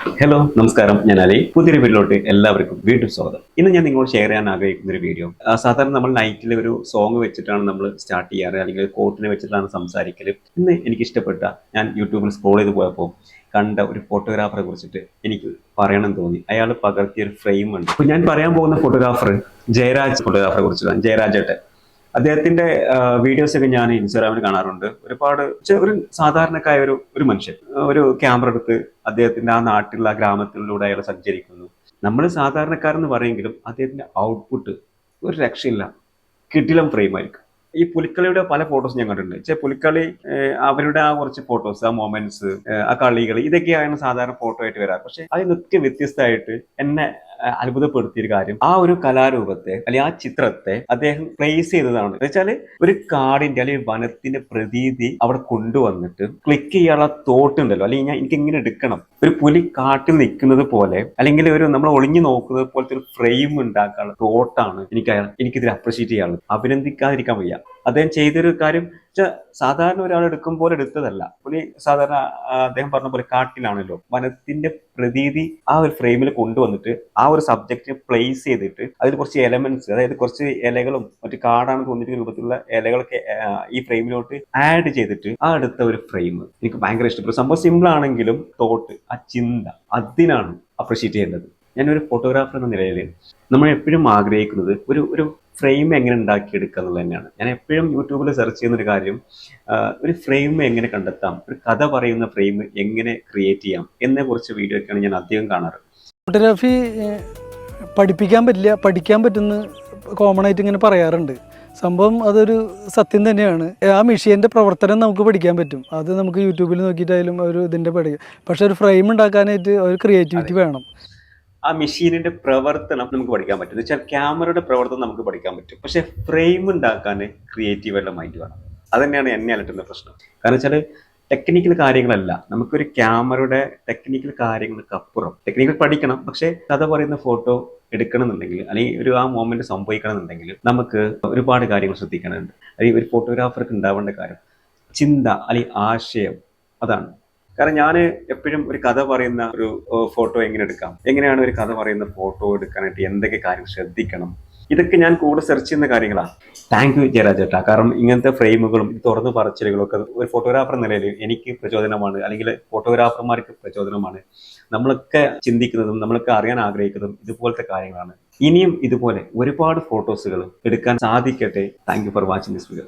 Hello നമസ്കാരം, ഞാൻ അലി. പുതിയൊരു വീഡിയോയിലോട്ട് എല്ലാവർക്കും വീണ്ടും സ്വാഗതം. ഇന്ന് ഞാൻ നിങ്ങളോട് ഷെയർ ചെയ്യാൻ ആഗ്രഹിക്കുന്ന ഒരു വീഡിയോ, സാധാരണ നമ്മൾ നൈറ്റിൽ ഒരു സോങ് വെച്ചിട്ടാണ് നമ്മൾ സ്റ്റാർട്ട് ചെയ്യാറ്, അല്ലെങ്കിൽ കോട്ടിനെ വെച്ചിട്ടാണ് സംസാരിക്കല്. ഇന്ന് എനിക്ക് ഇഷ്ടപ്പെട്ട, ഞാൻ യൂട്യൂബിൽ സ്ക്രോൾ ചെയ്ത് പോയപ്പോൾ കണ്ട ഒരു ഫോട്ടോഗ്രാഫറെ കുറിച്ചിട്ട് എനിക്ക് പറയണം തോന്നി. അയാൾ പകർത്തിയ ഒരു ഫ്രെയിം ഉണ്ട്. അപ്പോൾ ഞാൻ പറയാൻ പോകുന്ന ഫോട്ടോഗ്രാഫർ ജയരാജ് ഫോട്ടോഗ്രാഫറെ കുറിച്ചിട്ടാണ്. ജയരാജേട്ടൻ, അദ്ദേഹത്തിന്റെ വീഡിയോസ് ഒക്കെ ഞാൻ ഇൻസ്റ്റാഗ്രാമിൽ കാണാറുണ്ട്. ഒരുപാട് ഒരു സാധാരണക്കായ ഒരു മനുഷ്യൻ ഒരു ക്യാമറ എടുത്ത് അദ്ദേഹത്തിന്റെ ആ നാട്ടിലുള്ള ആ ഗ്രാമത്തിലൂടെ അയാൾ സഞ്ചരിക്കുന്നു. നമ്മൾ സാധാരണക്കാരെന്ന് പറയുമെങ്കിലും അദ്ദേഹത്തിന്റെ ഔട്ട്പുട്ട് ഒരു രക്ഷയില്ല, കിടിലം ഫ്രെയിം ആയിരിക്കും. ഈ പുലിക്കളിയുടെ പല ഫോട്ടോസ് ഞാൻ കണ്ടിട്ടുണ്ട്. പുലിക്കളി, അവരുടെ ആ കുറച്ച് ഫോട്ടോസ്, ആ മൊമെന്റ്സ്, ആ കളികൾ, ഇതൊക്കെയാണ് സാധാരണ ഫോട്ടോ ആയിട്ട് വരാറ്. പക്ഷെ അതിനൊക്കെ വ്യത്യസ്തമായിട്ട് എന്നെ അത്ഭുതപ്പെടുത്തിയൊരു കാര്യം, ആ ഒരു കലാരൂപത്തെ അല്ലെങ്കിൽ ആ ചിത്രത്തെ അദ്ദേഹം പ്ലേസ് ചെയ്തതാണ്. എന്ന് വെച്ചാൽ ഒരു കാടിന്റെ അല്ലെങ്കിൽ വനത്തിന്റെ പ്രതീതി അവിടെ കൊണ്ടുവന്നിട്ട് ക്ലിക്ക് ചെയ്യാനുള്ള തോട്ട് ഉണ്ടല്ലോ, അല്ലെങ്കിൽ എനിക്ക് ഇങ്ങനെ എടുക്കണം, ഒരു പുലി കാട്ടിൽ നിൽക്കുന്നത് പോലെ, അല്ലെങ്കിൽ ഒരു നമ്മൾ ഒളിഞ്ഞു നോക്കുന്നത് പോലത്തെ ഒരു ഫ്രെയിം ഉണ്ടാക്കാനുള്ള തോട്ടാണ് എനിക്കിതിൽ അപ്രീഷിയേറ്റ് ചെയ്യാനുള്ളത്. അഭിനന്ദിക്കാതിരിക്കാൻ വയ്യ. അദ്ദേഹം ചെയ്തൊരു കാര്യം സാധാരണ ഒരാൾ എടുക്കും പോലെ എടുത്തതല്ല. പുലി സാധാരണ അദ്ദേഹം പറഞ്ഞ പോലെ കാട്ടിലാണല്ലോ, വനത്തിന്റെ പ്രതീതി ആ ഒരു ഫ്രെയിമിൽ കൊണ്ടുവന്നിട്ട് ആ ഒരു സബ്ജക്റ്റിനെ പ്ലേസ് ചെയ്തിട്ട് അതിൽ കുറച്ച് എലമെന്റ്സ്, അതായത് കുറച്ച് ഇലകളും മറ്റു കാടാണെന്ന് തോന്നിക്കുന്ന രൂപത്തിലുള്ള ഇലകളൊക്കെ ഈ ഫ്രെയിമിലോട്ട് ആഡ് ചെയ്തിട്ട് ആ എടുത്ത ഒരു ഫ്രെയിം എനിക്ക് ഭയങ്കര ഇഷ്ടപ്പെട്ടു. സംഭവം സിമ്പിൾ ആണെങ്കിലും തോട്ട്, ആ ചിന്ത, അതിനാണ് അപ്രീഷിയേറ്റ് ചെയ്യേണ്ടത്. ഞാനൊരു ഫോട്ടോഗ്രാഫർ എന്ന നിലയിൽ നമ്മൾ എപ്പോഴും ആഗ്രഹിക്കുന്നത് ഒരു ഫ്രെയിം എങ്ങനെ ഉണ്ടാക്കിയെടുക്കുക എന്നുള്ളത് തന്നെയാണ്. ഞാൻ എപ്പോഴും യൂട്യൂബിൽ സെർച്ച് ചെയ്യുന്ന ഒരു കാര്യം, ഒരു ഫ്രെയിം എങ്ങനെ കണ്ടെത്താം, ഒരു കഥ പറയുന്ന ഫ്രെയിം എങ്ങനെ ക്രിയേറ്റ് ചെയ്യാം എന്നെ കുറിച്ച് വീഡിയോ ഒക്കെയാണ് ഞാൻ അധികം കാണാറ്. ഫോട്ടോഗ്രാഫി പഠിപ്പിക്കാൻ പറ്റില്ല, പഠിക്കാൻ പറ്റുന്ന കോമൺ ആയിട്ട് ഇങ്ങനെ പറയാറുണ്ട്. സംഭവം അതൊരു സത്യം തന്നെയാണ്. ആ മെഷീൻ്റെ പ്രവർത്തനം നമുക്ക് പഠിക്കാൻ പറ്റും, അത് നമുക്ക് യൂട്യൂബിൽ നോക്കിയിട്ടായാലും ഒരു ഇതിൻ്റെ പഠിക്കാം. പക്ഷെ ഒരു ഫ്രെയിം ഉണ്ടാക്കാനായിട്ട് ഒരു ക്രിയേറ്റിവിറ്റി വേണം. ആ മെഷീനിന്റെ പ്രവർത്തനം നമുക്ക് പഠിക്കാൻ പറ്റും. എന്ന് വെച്ചാൽ ക്യാമറയുടെ പ്രവർത്തനം നമുക്ക് പഠിക്കാൻ പറ്റും. പക്ഷെ ഫ്രെയിം ഉണ്ടാക്കാൻ ക്രിയേറ്റീവായിട്ടുള്ള മൈൻഡ് വേണം. അത് തന്നെയാണ് എന്നെ അലട്ടുന്ന പ്രശ്നം. കാരണം വെച്ചാൽ ടെക്നിക്കൽ കാര്യങ്ങളല്ല, നമുക്കൊരു ക്യാമറയുടെ ടെക്നിക്കൽ കാര്യങ്ങൾക്ക് അപ്പുറം ടെക്നിക്കൽ പഠിക്കണം. പക്ഷെ കഥ പറയുന്ന ഫോട്ടോ എടുക്കണം എന്നുണ്ടെങ്കിൽ, അല്ലെങ്കിൽ ഒരു ആ മൊമെന്റ് സംഭവിക്കണം എന്നുണ്ടെങ്കിൽ നമുക്ക് ഒരുപാട് കാര്യങ്ങൾ ശ്രദ്ധിക്കാനുണ്ട്. അല്ലെങ്കിൽ ഒരു ഫോട്ടോഗ്രാഫർക്ക് ഉണ്ടാവേണ്ട കാര്യം ചിന്ത, അല്ലെങ്കിൽ ആശയം, അതാണ്. കാരണം ഞാൻ എപ്പോഴും ഒരു കഥ പറയുന്ന ഒരു ഫോട്ടോ എങ്ങനെ എടുക്കാം, എങ്ങനെയാണ് ഒരു കഥ പറയുന്ന ഫോട്ടോ എടുക്കാനായിട്ട് എന്തൊക്കെ കാര്യം ശ്രദ്ധിക്കണം, ഇതൊക്കെ ഞാൻ കൂടെ സെർച്ച് ചെയ്യുന്ന കാര്യങ്ങളാണ്. താങ്ക് യു ജയരാജേട്ടാ. കാരണം ഇങ്ങനത്തെ ഫ്രെയിമുകളും തുറന്നു പറച്ചിലുകളും ഒക്കെ ഒരു ഫോട്ടോഗ്രാഫർ നിലയിൽ എനിക്ക് പ്രചോദനമാണ്, അല്ലെങ്കിൽ ഫോട്ടോഗ്രാഫർമാർക്ക് പ്രചോദനമാണ്. നമ്മളൊക്കെ ചിന്തിക്കുന്നതും നമ്മളൊക്കെ അറിയാൻ ആഗ്രഹിക്കുന്നതും ഇതുപോലത്തെ കാര്യങ്ങളാണ്. ഇനിയും ഇതുപോലെ ഒരുപാട് ഫോട്ടോസുകൾ എടുക്കാൻ സാധിക്കട്ടെ. Thank you for watching this video.